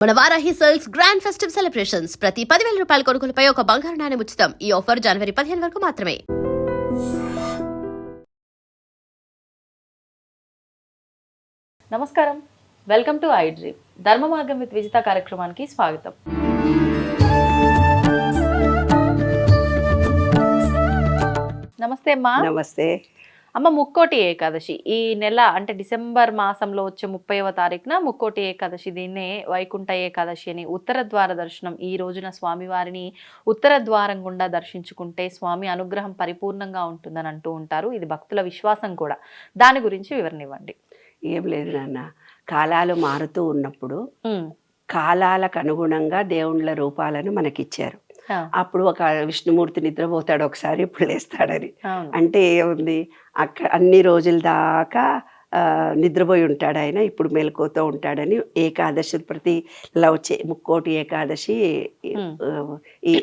మన Varahi sales grand festive celebrations ప్రతి 10,000 రూపాయల కొనుగోలుపై ఒక బంగారు నాణెం ఉచితం. ఈ ఆఫర్ జనవరి 15 వరకు మాత్రమే. నమస్కారం, వెల్కమ్ టు ఐ డ్రీమ్. ధర్మ మార్గం విత్ విజిత కార్యక్రమానికి స్వాగతం. నమస్తే అమ్మా. నమస్తే అమ్మ, ముక్కోటి ఏకాదశి ఈ నెల అంటే డిసెంబర్ మాసంలో వచ్చే 30వ తారీఖున ముక్కోటి ఏకాదశి, దీన్నే వైకుంఠ ఏకాదశి అని. ఉత్తర ద్వార దర్శనం ఈ రోజున స్వామివారిని ఉత్తర ద్వారం గుండా దర్శించుకుంటే స్వామి అనుగ్రహం పరిపూర్ణంగా ఉంటుందని అంటూ ఉంటారు. ఇది భక్తుల విశ్వాసం కూడా. దాని గురించి వివరణ ఇవ్వండి. ఏం లేదు నాన్న, కాలాలు మారుతూ ఉన్నప్పుడు కాలాలకు అనుగుణంగా దేవుళ్ళ రూపాలను మనకిచ్చారు. అప్పుడు ఒక విష్ణుమూర్తి నిద్రపోతాడు ఒకసారి, ఇప్పుడు లేస్తాడని. అంటే ఏముంది, అన్ని రోజుల దాకా నిద్రపోయి ఉంటాడు ఆయన, ఇప్పుడు మెలకువతో ఉంటాడని. ఏకాదశి ప్రతి ఇలా వచ్చే ముక్కోటి ఏకాదశి, ఈ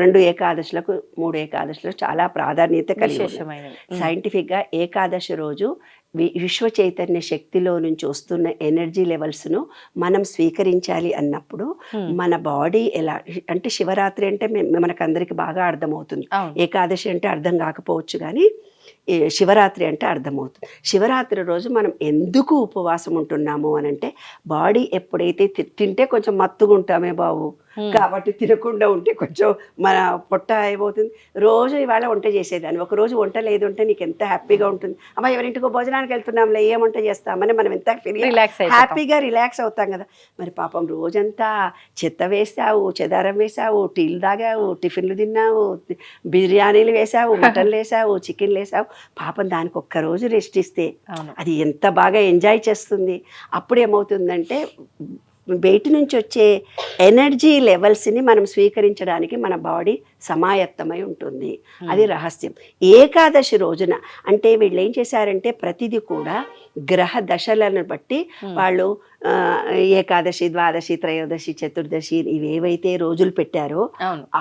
రెండు ఏకాదశులకు 3 ఏకాదశులకు చాలా ప్రాధాన్యత కలిగి ఉంది. సైంటిఫిక్గా ఏకాదశి రోజు విశ్వ చైతన్య శక్తిలో నుంచి వస్తున్న ఎనర్జీ లెవెల్స్ను మనం స్వీకరించాలి అన్నప్పుడు మన బాడీ ఎలా అంటే, శివరాత్రి అంటే మనకందరికి బాగా అర్థమవుతుంది, ఏకాదశి అంటే అర్థం కాకపోవచ్చు కానీ శివరాత్రి అంటే అర్థమవుతుంది. శివరాత్రి రోజు మనం ఎందుకు ఉపవాసం ఉంటున్నాము అని అంటే, బాడీ ఎప్పుడైతే తింటే కొంచెం మత్తుగా ఉంటామే బాబు, కాబట్టి తినకుండా ఉంటే కొంచెం మన పొట్ట ఏమవుతుంది. రోజు ఇవాళ వంట చేసేదాన్ని, ఒక రోజు వంట లేదు అంటే నీకు ఎంత హ్యాపీగా ఉంటుంది. అమ్మ ఎవరింటికో భోజనానికి వెళ్తున్నాంలే, ఏం వంట చేస్తామని మనం ఎంత హ్యాపీగా రిలాక్స్ అవుతాం కదా. మరి పాపం రోజంతా చెత్త వేసావు, చెదారం వేసావు, టీలు తాగావు, టిఫిన్లు తిన్నావు, బిర్యానీలు వేసావు, మటన్లు వేసావు, చికెన్లు వేసావు. పాపం దానికి ఒక్కరోజు రెస్ట్ ఇస్తే అది ఎంత బాగా ఎంజాయ్ చేస్తుంది. అప్పుడు ఏమవుతుందంటే, బయట నుంచి వచ్చే ఎనర్జీ లెవెల్స్ని మనం స్వీకరించడానికి మన బాడీ సమాయత్తమై ఉంటుంది. అది రహస్యం. ఏకాదశి రోజున అంటే వీళ్ళు ఏం చేశారంటే, ప్రతిదీ కూడా గ్రహ దశలను బట్టి వాళ్ళు ఏకాదశి, ద్వాదశి, త్రయోదశి, చతుర్దశి ఇవేవైతే రోజులు పెట్టారో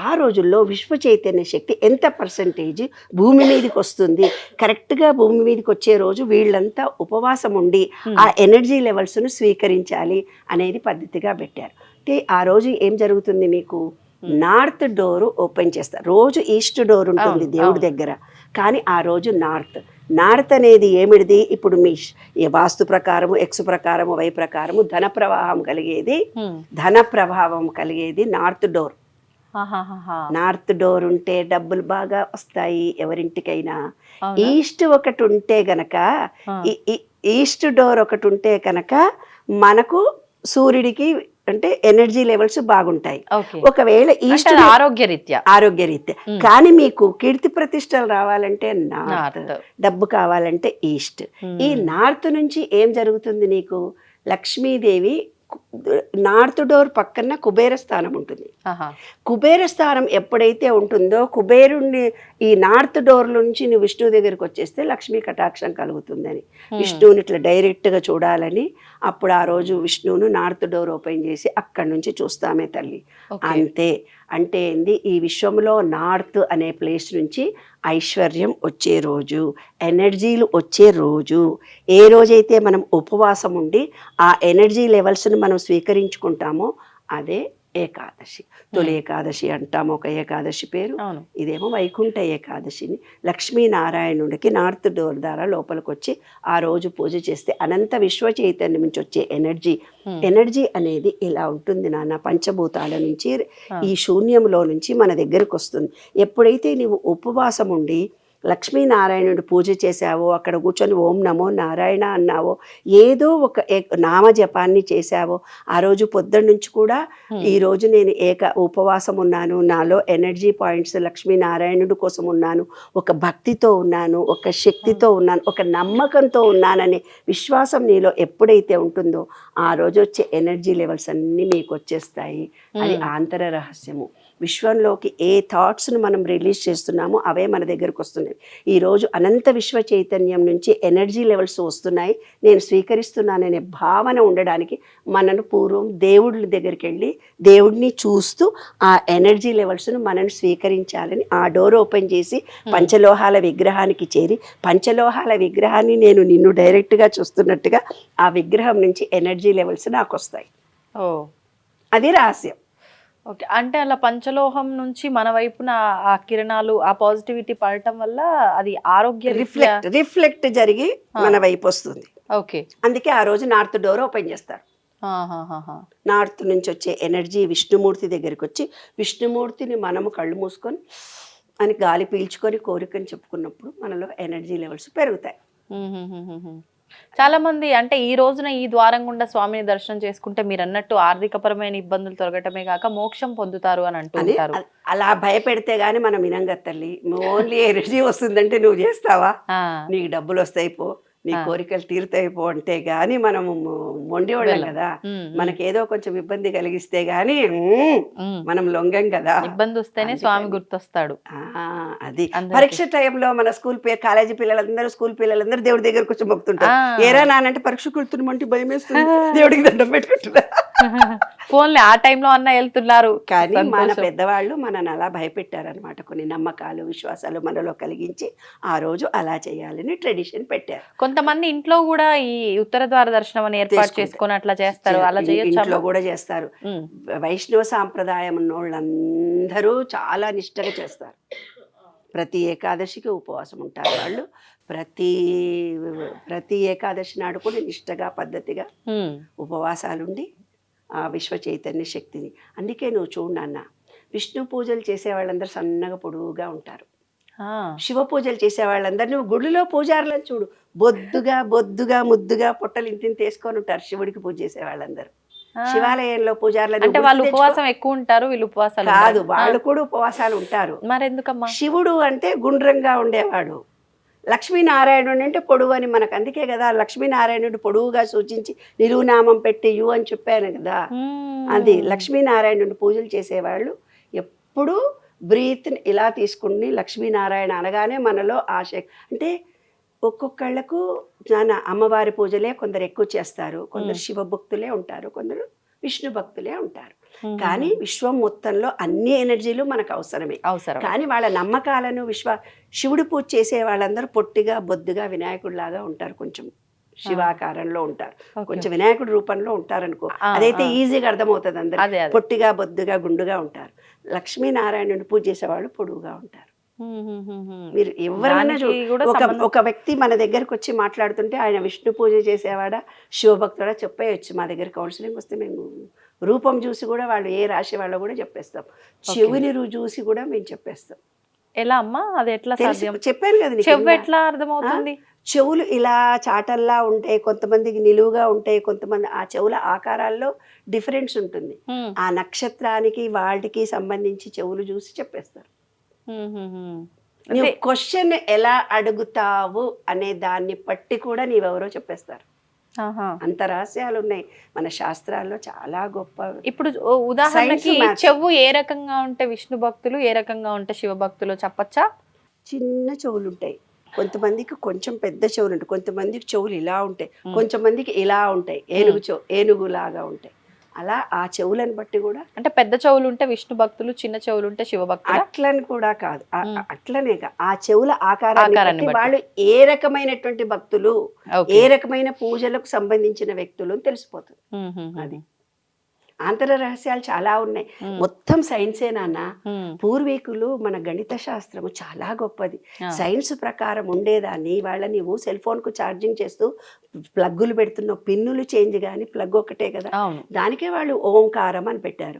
ఆ రోజుల్లో విశ్వ చైతన్య శక్తి ఎంత పర్సంటేజ్ భూమి మీదకి వస్తుంది, కరెక్ట్గా భూమి మీదకి వచ్చే రోజు వీళ్ళంతా ఉపవాసం ఉండి ఆ ఎనర్జీ లెవెల్స్ను స్వీకరించాలి అనేది పద్ధతిగా పెట్టారు. అంటే ఆ రోజు ఏం జరుగుతుంది, మీకు నార్త్ డోరు ఓపెన్ చేస్తారు. రోజు ఈస్ట్ డోర్ ఉంటుంది దేవుడి దగ్గర, కానీ ఆ రోజు నార్త్ అనేది ఏమిటిది, ఇప్పుడు మీ వాస్తు ప్రకారము, ఎక్స్ ప్రకారము, వై ప్రకారము ధన ప్రభావం కలిగేది నార్త్ డోర్. నార్త్ డోర్ ఉంటే డబ్బులు బాగా వస్తాయి ఎవరింటికైనా. ఈస్ట్ ఒకటి ఉంటే గనక, ఈస్ట్ డోర్ ఒకటి ఉంటే కనుక మనకు సూర్యుడికి అంటే ఎనర్జీ లెవెల్స్ బాగుంటాయి. ఒకవేళ ఈస్ట్ ఆరోగ్యరీత్యా కానీ మీకు కీర్తి ప్రతిష్టలు రావాలంటే నార్త్, డబ్బు కావాలంటే ఈస్ట్. ఈ నార్త్ నుంచి ఏం జరుగుతుంది, నీకు లక్ష్మీదేవి నార్త్ డోర్ పక్కన కుబేర స్థానం ఉంటుంది. కుబేర స్థానం ఎప్పుడైతే ఉంటుందో, కుబేరుణ్ణి ఈ నార్త్ డోర్ నుంచి నువ్వు విష్ణువు దగ్గరికి వచ్చేస్తే లక్ష్మీ కటాక్షం కలుగుతుందని, విష్ణువుని ఇట్లా డైరెక్ట్గా చూడాలని. అప్పుడు ఆ రోజు విష్ణువును నార్త్ డోర్ ఓపెన్ చేసి అక్కడి నుంచి చూస్తామే తల్లి. అంతే. అంటే ఏంది, ఈ విశ్వంలో నార్త్ అనే ప్లేస్ నుంచి ఐశ్వర్యం వచ్చే రోజు, ఎనర్జీలు వచ్చే రోజు. ఏ రోజైతే మనం ఉపవాసం ఉండి ఆ ఎనర్జీ లెవెల్స్ను మనం స్వీకరించుకుంటామో అదే ఏకాదశి. తొలి ఏకాదశి అంటాము ఒక ఏకాదశి పేరు. ఇదేమో వైకుంఠ ఏకాదశిని. లక్ష్మీనారాయణుడికి నార్త్ డోర్ ద్వారా లోపలికి వచ్చి ఆ రోజు పూజ చేస్తే అనంత విశ్వ చైతన్యం నుంచి వచ్చే ఎనర్జీ అనేది ఇలా ఉంటుంది నాన్న. పంచభూతాల నుంచి ఈ శూన్యంలో నుంచి మన దగ్గరకు వస్తుంది. ఎప్పుడైతే నీవు ఉపవాసం ఉండి లక్ష్మీనారాయణుడు పూజ చేశావో, అక్కడ కూర్చొని ఓం నమో నారాయణ అన్నావో, ఏదో ఒక నామజపాన్ని చేశావో, ఆ రోజు పొద్దున్న నుంచి కూడా ఈరోజు నేను ఉపవాసం ఉన్నాను, నాలో ఎనర్జీ పాయింట్స్ లక్ష్మీనారాయణుడి కోసం ఉన్నాను, ఒక భక్తితో ఉన్నాను, ఒక శక్తితో ఉన్నాను, ఒక నమ్మకంతో ఉన్నాననే విశ్వాసం నీలో ఎప్పుడైతే ఉంటుందో ఆ రోజు వచ్చే ఎనర్జీ లెవెల్స్ అన్నీ మీకు వచ్చేస్తాయి. అది ఆంతర రహస్యము. విశ్వంలోకి ఏ థాట్స్ను మనం రిలీజ్ చేస్తున్నామో అవే మన దగ్గరకు వస్తున్నాయి. ఈరోజు అనంత విశ్వ చైతన్యం నుంచి ఎనర్జీ లెవెల్స్ వస్తున్నాయి, నేను స్వీకరిస్తున్నాననే భావన ఉండడానికి మనను పూర్వం దేవుళ్ళ దగ్గరికి వెళ్ళి దేవుడిని చూస్తూ ఆ ఎనర్జీ లెవెల్స్ను మనను స్వీకరించాలని ఆ డోర్ ఓపెన్ చేసి పంచలోహాల విగ్రహానికి చేరి, పంచలోహాల విగ్రహాన్ని నేను నిన్ను డైరెక్ట్గా చూస్తున్నట్టుగా ఆ విగ్రహం నుంచి ఎనర్జీ లెవెల్స్ నాకు వస్తాయి. అది రహస్యం. ఓకే, అంటే అలా పంచలోహం నుంచి మన వైపున ఆ కిరణాలు, ఆ పాజిటివిటీ పడటం వల్ల అది ఆరోగ్య రిఫ్లెక్ట్ జరిగి మన వైపు వస్తుంది. ఓకే, అందుకే ఆ రోజు నార్త్ డోర్ ఓపెన్ చేస్తారు. నార్త్ నుంచి వచ్చే ఎనర్జీ విష్ణుమూర్తి దగ్గరికి వచ్చి, విష్ణుమూర్తిని మనము కళ్ళు మూసుకొని అని గాలి పీల్చుకొని కోరికని చెప్పుకున్నప్పుడు మనలో ఎనర్జీ లెవెల్స్ పెరుగుతాయి. చాలా మంది అంటే ఈ రోజున ఈ ద్వారం గుండా స్వామిని దర్శనం చేసుకుంటే మీరు అన్నట్టు ఆర్థికపరమైన ఇబ్బందులు తొలగటమే కాక మోక్షం పొందుతారు అని అంటుంటారు. అలా భయపెడితే గానీ మనం వినంగా తల్లి. ఓన్లీ ఎనర్జీ వస్తుందంటే నువ్వు చేస్తావా, నీకు డబ్బులు వస్తాయి పో, నీ కోరికలు తీరుతాయి పో అంటే గాని మనము మొండి వాళ్ళం కదా. మనకేదో కొంచెం ఇబ్బంది కలిగిస్తే గాని మనం లొంగం కదా. ఇబ్బంది వస్తేనే స్వామి గుర్తొస్తాడు. అది పరీక్ష టైంలో మన కాలేజీ పిల్లలందరూ, స్కూల్ పిల్లలందరూ దేవుడి దగ్గరకు వచ్చి మొక్కుతుంటారు. ఏరా నానంటే పరీక్ష కుడుతున్నామంటే భయం వేస్తుంది, దేవుడికి దండం పెట్టుకుంటున్నా. ఫోన్లే ఆ టైంలో అన్న వెళ్తున్నారు. కానీ మన పెద్దవాళ్ళు మనని అలా భయపెట్టారనమాట. కొన్ని నమ్మకాలు, విశ్వాసాలు మనలో కలిగించి ఆ రోజు అలా చేయాలని ట్రెడిషన్ పెట్టారు. కొంతమంది ఇంట్లో కూడా ఈ ఉత్తర ద్వార దర్శనం అని ఏర్పాటు చేసుకొని అట్లా చేస్తారు. అలా చేయొచ్చు, ఇంట్లో కూడా చేస్తారు. వైష్ణవ సాంప్రదాయం ఉన్నోళ్ళందరూ చాలా నిష్టగా చేస్తారు. ప్రతి ఏకాదశికి ఉపవాసం ఉంటారు వాళ్ళు. ప్రతి ఏకాదశి నాడు కూడా నిష్టగా పద్ధతిగా ఉపవాసాలుండి ఆ విశ్వ చైతన్య శక్తిని. అందుకే నువ్వు చూడు నాన్న, విష్ణు పూజలు చేసే వాళ్ళందరూ సన్నగా పొడుగుగా ఉంటారు. శివ పూజలు చేసే వాళ్ళందరూ నువ్వు గుడిలో పూజారులను చూడు, బొద్దుగా ముద్దుగా పొట్టలు ఇంటిని తీసుకొని ఉంటారు. శివుడికి పూజ చేసే వాళ్ళందరూ శివాలయంలో పూజారులను. అంటే వాళ్ళు ఉపవాసం ఎక్కువ ఉంటారు, వీళ్ళు ఉపవాసాలు కాదు, వాళ్ళు కూడా ఉపవాసాలు ఉంటారు. మరి ఎందుకమ్మా? శివుడు అంటే గుండ్రంగా ఉండేవాడు, లక్ష్మీనారాయణుడు అంటే పొడువు అని మనకు. అందుకే కదా లక్ష్మీనారాయణుడు పొడువుగా సూచించి నిలువునామం పెట్టి యు అని చెప్పాను కదా. అది లక్ష్మీనారాయణుడు పూజలు చేసేవాళ్ళు ఎప్పుడు బ్రీత్ని ఇలా తీసుకుని లక్ష్మీనారాయణ అనగానే మనలో ఆశ. అంటే ఒక్కొక్కళ్ళకు అమ్మవారి పూజలే కొందరు ఎక్కువ చేస్తారు, కొందరు శివ భక్తులే ఉంటారు, కొందరు విష్ణు భక్తులే ఉంటారు. కానీ విశ్వం మొత్తంలో అన్ని ఎనర్జీలు మనకు అవసరమే. కానీ వాళ్ళ నమ్మకాలను శివుడి పూజ చేసే వాళ్ళందరూ పొట్టిగా బొద్దుగా వినాయకుడిలాగా ఉంటారు, కొంచెం శివాకారంలో ఉంటారు, కొంచెం వినాయకుడి రూపంలో ఉంటారనుకో. అదైతే ఈజీగా అర్థమవుతుంది అందరూ. పొట్టిగా బొద్దుగా గుండుగా ఉంటారు. లక్ష్మీనారాయణుని పూజ చేసేవాళ్ళు పొడుగుగా ఉంటారు. మీరు ఎవరైనా ఒక వ్యక్తి మన దగ్గరకు వచ్చి మాట్లాడుతుంటే ఆయన విష్ణు పూజ చేసేవాడా శివభక్తుడా చెప్పేయచ్చు. మా దగ్గర కౌన్సిలింగ్ వస్తే మేము రూపం చూసి కూడా వాళ్ళు ఏ రాశి వాళ్ళో కూడా చెప్పేస్తాం, చెవిని చూసి కూడా మేము చెప్పేస్తాం. ఎలా అమ్మా అది ఎట్లా చెప్పాను కదా, చెవు ఎట్లా అర్థమవుతుంది? చెవులు ఇలా చాటల్లా ఉంటాయి, కొంతమందికి నిలువుగా ఉంటాయి, కొంతమంది ఆ చెవుల ఆకారాల్లో డిఫరెన్స్ ఉంటుంది. ఆ నక్షత్రానికి వాటికి సంబంధించి చెవులు చూసి చెప్పేస్తారు. నువ్వు క్వశ్చన్ ఎలా అడుగుతావు అనే దాన్ని బట్టి కూడా నీవెవరో చెప్పేస్తారు. అంత రహస్యాలు ఉన్నాయి మన శాస్త్రాల్లో, చాలా గొప్ప. ఇప్పుడు ఉదాహరణకి చెవు ఏ రకంగా ఉంటే విష్ణు భక్తులు, ఏ రకంగా ఉంటే శివ భక్తులు చెప్పచ్చా? చిన్న చెవులు ఉంటాయి, కొంతమందికి కొంచెం పెద్ద చెవులు ఉంటాయి, కొంతమందికి చెవులు ఇలా ఉంటాయి, కొంతమందికి ఇలా ఉంటాయి, ఏనుగులాగా ఉంటాయి. అలా ఆ చెవులను బట్టి కూడా, అంటే పెద్ద చెవులు ఉంటే విష్ణు భక్తులు, చిన్న చెవులు ఉంటే శివ భక్తులు అట్లని కూడా కాదు. అట్లనే ఆ చెవుల ఆకారాన్ని వాళ్ళు ఏ రకమైనటువంటి భక్తులు, ఏ రకమైన పూజలకు సంబంధించిన వ్యక్తులు తెలిసిపోతుంది. అది ఆంతర రహస్యాలు చాలా ఉన్నాయి. మొత్తం సైన్సే నాన్న. పూర్వీకులు మన గణిత శాస్త్రము చాలా గొప్పది. సైన్స్ ప్రకారం ఉండేదాన్ని వాళ్ళ నీవు సెల్ ఫోన్ కు ఛార్జింగ్ చేస్తూ ప్లగ్గులు పెడుతున్నావు, పిన్నులు చేంజ్ కానీ ప్లగ్ ఒకటే కదా. దానికే వాళ్ళు ఓంకారం అని పెట్టారు.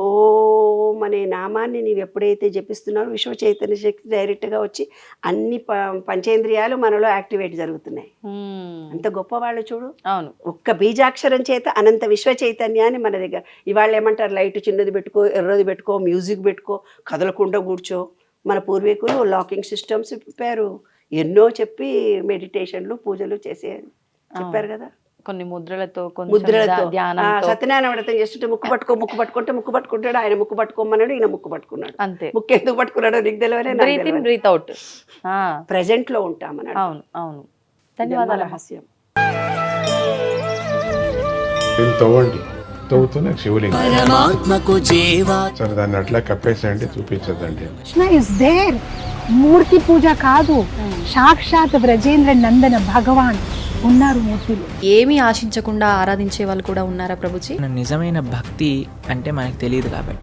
ఓం అనే నామాన్ని నీవు ఎప్పుడైతే జపిస్తున్నావో విశ్వ చైతన్య శక్తి డైరెక్ట్ గా వచ్చి అన్ని పంచేంద్రియాలు మనలో యాక్టివేట్ జరుగుతున్నాయి. అంత గొప్ప వాళ్ళు చూడు. ఒక్క బీజాక్షరం చేత అనంత విశ్వ చైతన్యాన్ని మన దగ్గర. ఇవాళ ఏమంటారు, లైట్ చిన్నది పెట్టుకో, ఎర్రది పెట్టుకో, మ్యూజిక్ పెట్టుకో, కదలకుండా కూర్చో. మన పూర్వీకులు లాకింగ్ సిస్టమ్స్ చెప్పారు, ఎన్నో చెప్పి మెడిటేషన్లు పూజలు చేసే చెప్పారు కదా. కొన్ని ముద్రలతో సత్యనారాయణ వ్రతం చేస్తుంటే ముక్కు పట్టుకుంటే ముక్కు పట్టుకుంటాడు ఆయన, ముక్కు పట్టుకోమన్నాడు ఈయన ముక్కు పట్టుకున్నాడు. అంతే. ముక్కు ఎందుకు పట్టుకున్నాడో నీకు తెలియదు. ప్రెజెంట్ లో ఉంటామన్నాడు. అవును అవును. ధన్యవాదాలు. రహస్యం తవ్వుతున్న శివలింగం సరే దాన్ని అట్లా కప్పేసేయండి, చూపించదండి. Krishna is there. మూర్తి పూజ కాదు, సాక్షాత్ బ్రజేంద్ర నందన భగవాన్ ఉన్నారు మూర్తులు. ఏమీ ఆశించకుండా ఆరాధించే వాళ్ళు కూడా ఉన్నారా ప్రభుజీ? నిజమైన భక్తి అంటే మనకు తెలియదు కాబట్టి